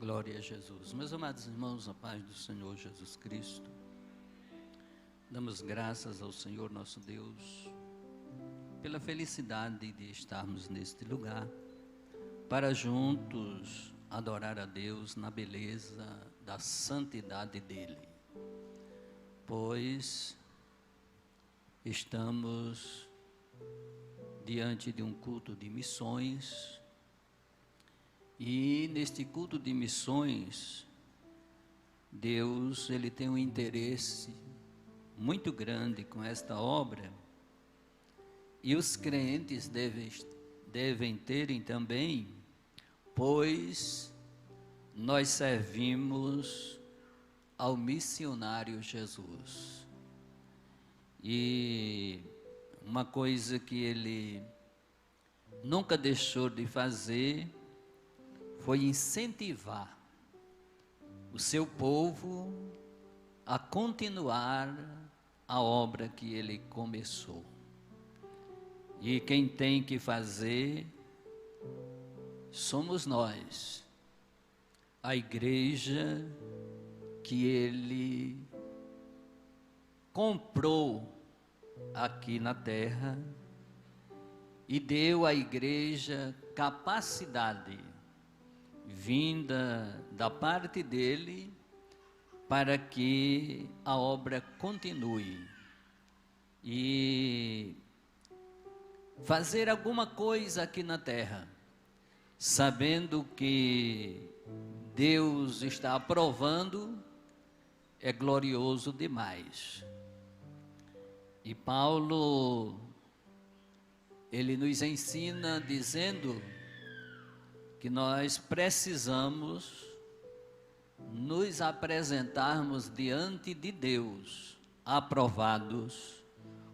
Glória a Jesus. Meus amados irmãos, a paz do Senhor Jesus Cristo. Damos graças ao Senhor nosso Deus pela felicidade de estarmos neste lugar para juntos adorar a Deus na beleza da santidade dEle, pois estamos diante de um culto de missões. E neste culto de missões, Deus, Ele tem um interesse muito grande com esta obra, e os crentes devem terem também, pois nós servimos ao missionário Jesus. E uma coisa que Ele nunca deixou de fazer foi incentivar o seu povo a continuar a obra que ele começou. E quem tem que fazer somos nós, a igreja que ele comprou aqui na terra e deu à igreja capacidade vinda da parte dele para que a obra continue e fazer alguma coisa aqui na terra, sabendo que Deus está aprovando, é glorioso demais. E Paulo, ele nos ensina dizendo que nós precisamos nos apresentarmos diante de Deus, aprovados,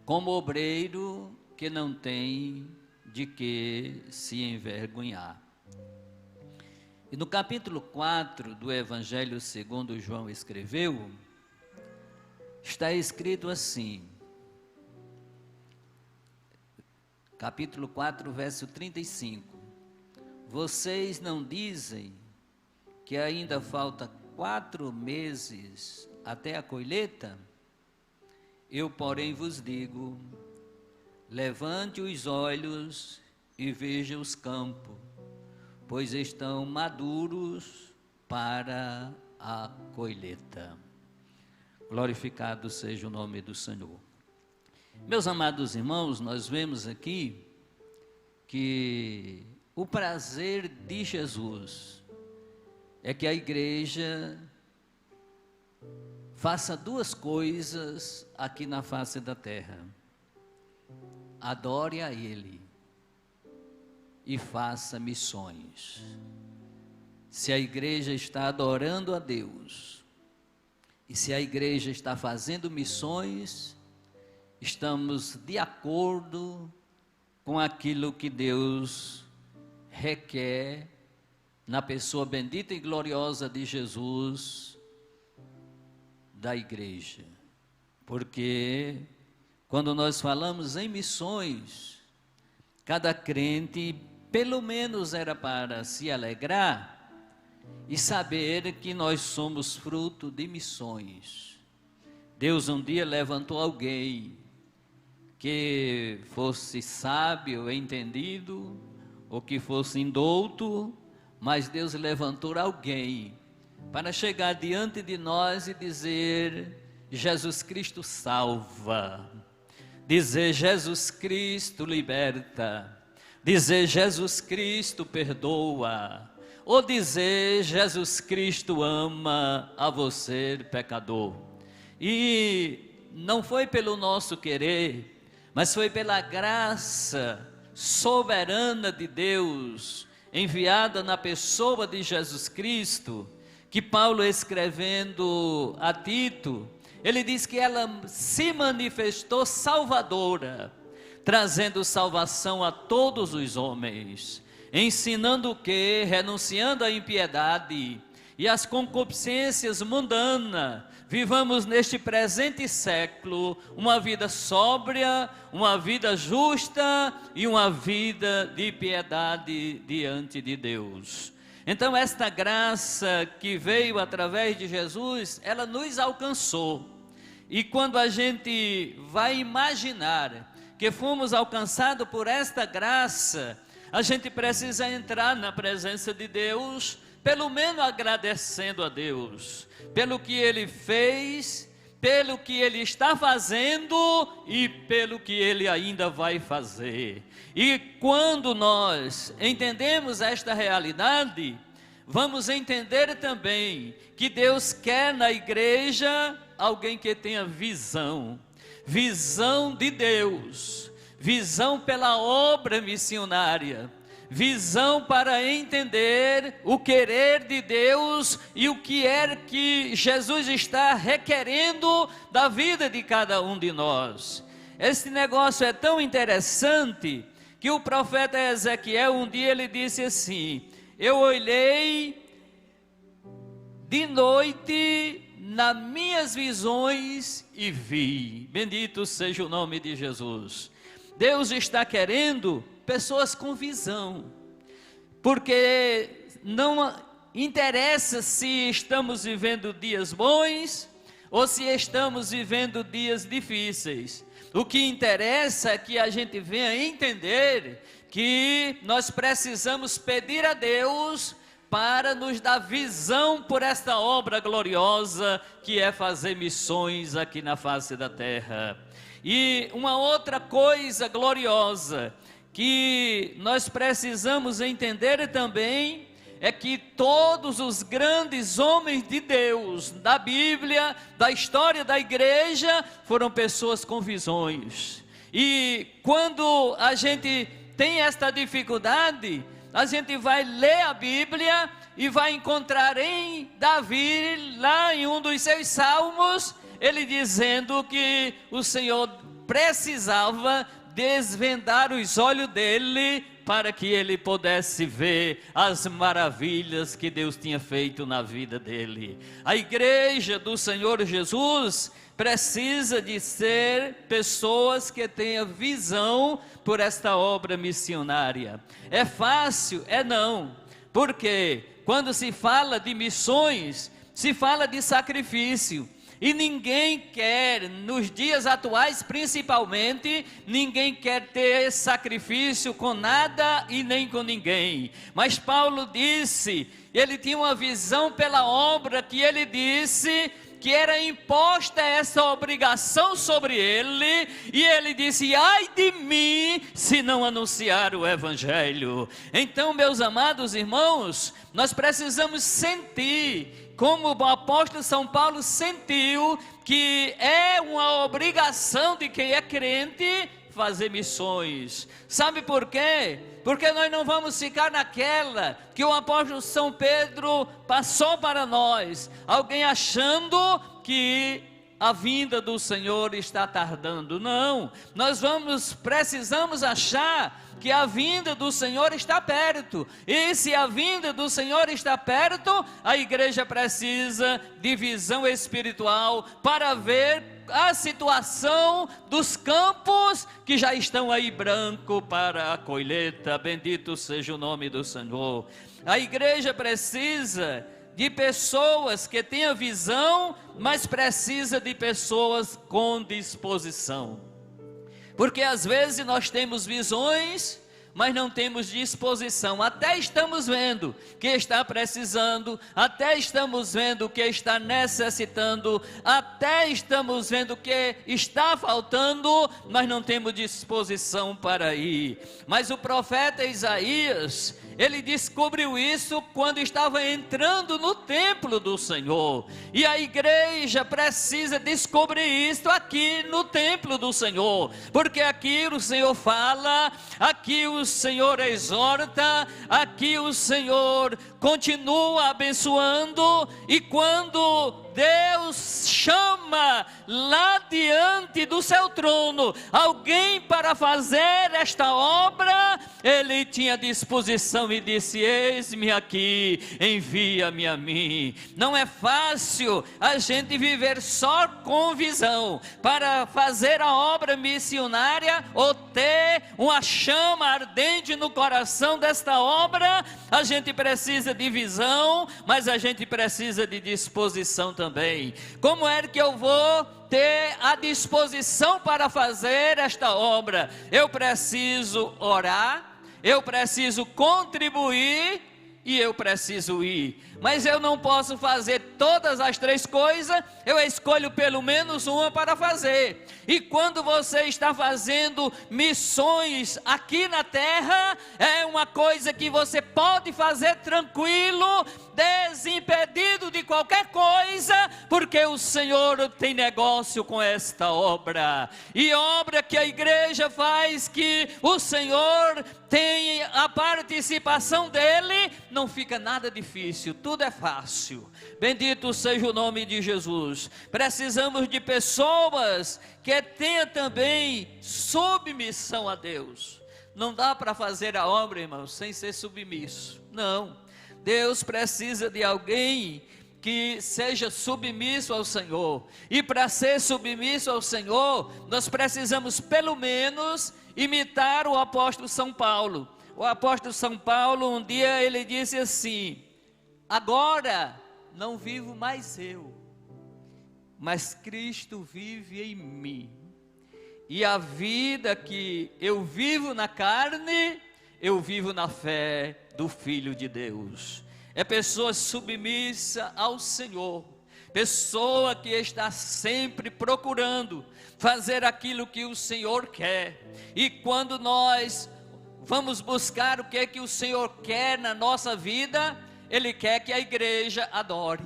como obreiro que não tem de que se envergonhar. E no capítulo 4 do Evangelho segundo João escreveu, está escrito assim, capítulo 4, verso 35, vocês não dizem que ainda falta 4 meses até a colheita? Eu, porém, vos digo, levante os olhos e veja os campos, pois estão maduros para a colheita. Glorificado seja o nome do Senhor. Meus amados irmãos, nós vemos aqui que o prazer de Jesus é que a igreja faça 2 coisas aqui na face da terra: adore a Ele e faça missões. Se a igreja está adorando a Deus e se a igreja está fazendo missões, estamos de acordo com aquilo que Deus requer na pessoa bendita e gloriosa de Jesus, da igreja. Porque quando nós falamos em missões, cada crente pelo menos era para se alegrar e saber que nós somos fruto de missões. Deus um dia levantou alguém que fosse sábio, entendido, ou que fosse indouto, mas Deus levantou alguém para chegar diante de nós e dizer: Jesus Cristo salva, dizer Jesus Cristo liberta, dizer Jesus Cristo perdoa, ou dizer Jesus Cristo ama a você, pecador. E não foi pelo nosso querer, mas foi pela graça soberana de Deus, enviada na pessoa de Jesus Cristo, que Paulo, escrevendo a Tito, ele diz que ela se manifestou salvadora, trazendo salvação a todos os homens, ensinando que, renunciando à impiedade e às concupiscências mundanas, vivamos neste presente século uma vida sóbria, uma vida justa e uma vida de piedade diante de Deus. Então esta graça que veio através de Jesus, ela nos alcançou. E quando a gente vai imaginar que fomos alcançados por esta graça, a gente precisa entrar na presença de Deus, pelo menos agradecendo a Deus, pelo que Ele fez, pelo que Ele está fazendo e pelo que Ele ainda vai fazer. E quando nós entendemos esta realidade, vamos entender também que Deus quer na igreja alguém que tenha visão de Deus, visão pela obra missionária, visão para entender o querer de Deus e o que é que Jesus está requerendo da vida de cada um de nós. Esse negócio é tão interessante que o profeta Ezequiel, um dia ele disse assim: eu olhei de noite nas minhas visões e vi. Bendito seja o nome de Jesus. Deus está querendo pessoas com visão, porque não interessa se estamos vivendo dias bons ou se estamos vivendo dias difíceis. O que interessa é que a gente venha entender que nós precisamos pedir a Deus para nos dar visão por esta obra gloriosa que é fazer missões aqui na face da terra. E uma outra coisa gloriosa que nós precisamos entender também é que todos os grandes homens de Deus da Bíblia, da história da igreja, foram pessoas com visões. E quando a gente tem esta dificuldade, a gente vai ler a Bíblia e vai encontrar em Davi, lá em um dos seus salmos, ele dizendo que o Senhor precisava desvendar os olhos dele para que ele pudesse ver as maravilhas que Deus tinha feito na vida dele. A igreja do Senhor Jesus precisa de ser pessoas que tenham visão por esta obra missionária. É fácil? É não, porque quando se fala de missões, se fala de sacrifício. E ninguém quer, nos dias atuais principalmente, ninguém quer ter sacrifício com nada e nem com ninguém. Mas Paulo disse, ele tinha uma visão pela obra que ele disse que era imposta essa obrigação sobre ele, e ele disse: ai de mim se não anunciar o Evangelho. Então, meus amados irmãos, nós precisamos sentir, como o apóstolo São Paulo sentiu, que é uma obrigação de quem é crente fazer missões. Sabe por quê? Porque nós não vamos ficar naquela que o apóstolo São Pedro passou para nós, alguém achando que a vinda do Senhor está tardando. Não, nós precisamos achar que a vinda do Senhor está perto. E se a vinda do Senhor está perto, a igreja precisa de visão espiritual para ver a situação dos campos que já estão aí branco para a colheita. Bendito seja o nome do Senhor. A igreja precisa de pessoas que tenham visão, mas precisa de pessoas com disposição. Porque às vezes nós temos visões, mas não temos disposição. Até estamos vendo que está precisando, até estamos vendo que está necessitando, até estamos vendo que está faltando, mas não temos disposição para ir. Mas o profeta Isaías, ele descobriu isso quando estava entrando no templo do Senhor. E a igreja precisa descobrir isso aqui no templo do Senhor, porque aqui o Senhor fala, aqui o Senhor exorta, aqui o Senhor continua abençoando. E quando Deus chama lá diante do seu trono alguém para fazer esta obra, ele tinha disposição e disse: eis-me aqui, envia-me a mim. Não é fácil a gente viver só com visão para fazer a obra missionária ou ter uma chama ardente no coração desta obra. A gente precisa de visão, mas a gente precisa de disposição também. Como é que eu vou ter a disposição para fazer esta obra? Eu preciso orar, eu preciso contribuir e eu preciso ir. Mas eu não posso fazer todas as três coisas, eu escolho pelo menos uma para fazer. E quando você está fazendo missões aqui na terra, é uma coisa que você pode fazer tranquilo, desimpedido de qualquer coisa, porque o Senhor tem negócio com esta obra. E obra que a igreja faz, que o Senhor tem a participação dele, não fica nada difícil, tudo é fácil. Bendito seja o nome de Jesus. Precisamos de pessoas que tenham também submissão a Deus. Não dá para fazer a obra, irmãos, sem ser submisso. Não. Deus precisa de alguém que seja submisso ao Senhor. E para ser submisso ao Senhor, nós precisamos pelo menos imitar o apóstolo São Paulo. O apóstolo São Paulo, um dia ele disse assim: agora não vivo mais eu, mas Cristo vive em mim. E a vida que eu vivo na carne, eu vivo na fé do Filho de Deus. É pessoa submissa ao Senhor, pessoa que está sempre procurando fazer aquilo que o Senhor quer. E quando nós vamos buscar o que é que o Senhor quer na nossa vida, Ele quer que a igreja adore,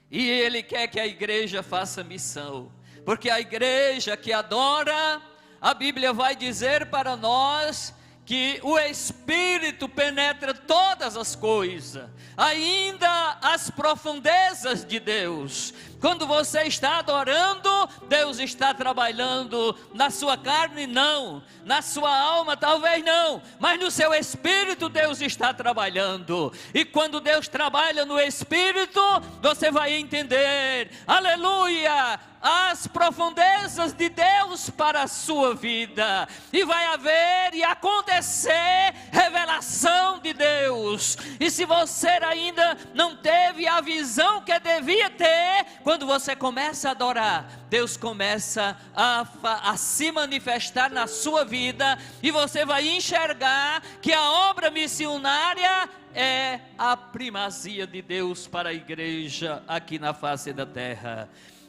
e Ele quer que a igreja faça missão, porque a igreja que adora, a Bíblia vai dizer para nós que o Espírito penetra todas as coisas, ainda as profundezas de Deus. Quando você está adorando, Deus está trabalhando na sua carne, não, na sua alma talvez não, mas no seu espírito Deus está trabalhando. E quando Deus trabalha no espírito, você vai entender, aleluia, as profundezas de Deus para a sua vida, e vai haver e acontecer revelação de Deus. E se você ainda não teve a visão que devia ter, quando você começa a adorar, Deus começa a se manifestar na sua vida, e você vai enxergar que a obra missionária é a primazia de Deus para a igreja aqui na face da terra.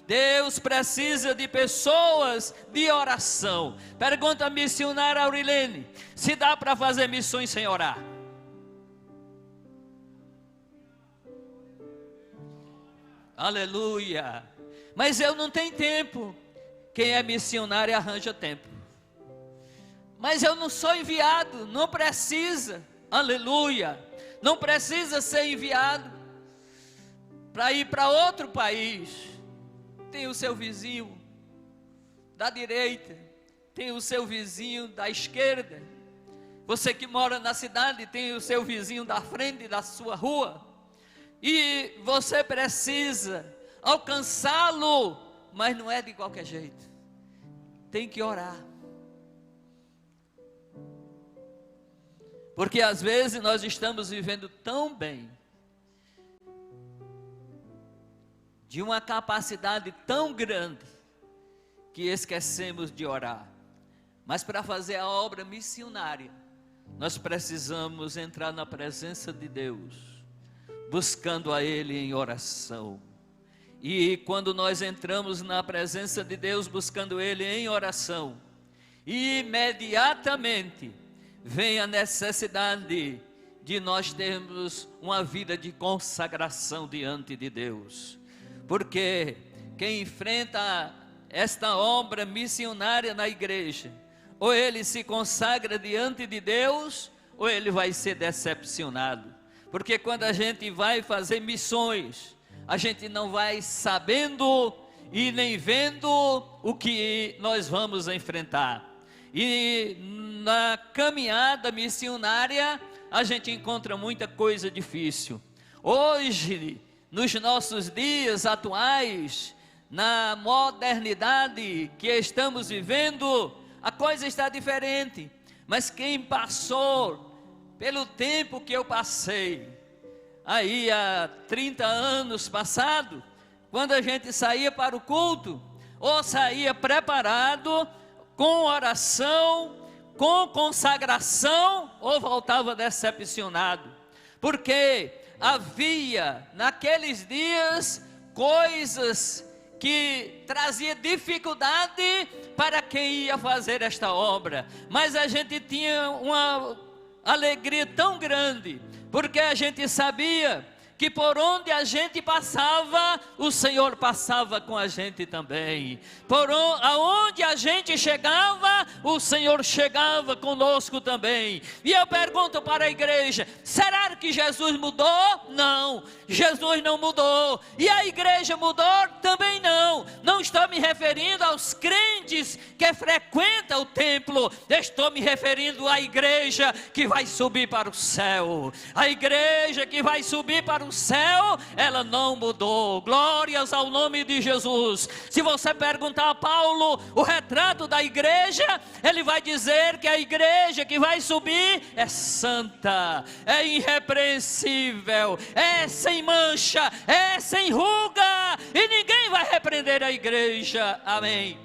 Deus precisa de pessoas de oração. Pergunta a missionária Aurilene: se dá para fazer missões sem orar? Aleluia. Mas eu não tenho tempo. Quem é missionário arranja tempo. Mas eu não sou enviado. Não precisa. Aleluia. Não precisa ser enviado para ir para outro país. Tem o seu vizinho da direita, tem o seu vizinho da esquerda. Você que mora na cidade tem o seu vizinho da frente da sua rua, e você precisa alcançá-lo, mas não é de qualquer jeito. Tem que orar, porque às vezes nós estamos vivendo tão bem, de uma capacidade tão grande, que esquecemos de orar. Mas para fazer a obra missionária, nós precisamos entrar na presença de Deus, buscando a Ele em oração. E quando nós entramos na presença de Deus, buscando Ele em oração, imediatamente vem a necessidade de nós termos uma vida de consagração diante de Deus. Porque quem enfrenta esta obra missionária na igreja, ou ele se consagra diante de Deus, ou ele vai ser decepcionado. Porque quando a gente vai fazer missões, a gente não vai sabendo e nem vendo o que nós vamos enfrentar. E na caminhada missionária, a gente encontra muita coisa difícil. Hoje, nos nossos dias atuais, na modernidade que estamos vivendo, a coisa está diferente. Mas quem passou pelo tempo que eu passei, aí há 30 anos passado, quando a gente saía para o culto, ou saía preparado, com oração, com consagração, ou voltava decepcionado, porque havia naqueles dias coisas que trazia dificuldade para quem ia fazer esta obra, mas a gente tinha uma alegria tão grande, porque a gente sabia que por onde a gente passava, o Senhor passava com a gente também. Aonde a gente chegava, o Senhor chegava conosco também. E eu pergunto para a igreja: será que Jesus mudou? Não, Jesus não mudou. E a igreja mudou? Também não. Não estou me referindo aos crentes que frequentam o templo. Estou me referindo à igreja que vai subir para o céu. A igreja que vai subir para o céu, ela não mudou. Glórias ao nome de Jesus. Se você perguntar a Paulo o retrato da igreja, ele vai dizer que a igreja que vai subir é santa, é irrepreensível, é sem mancha, é sem ruga, e ninguém vai repreender a igreja. Amém.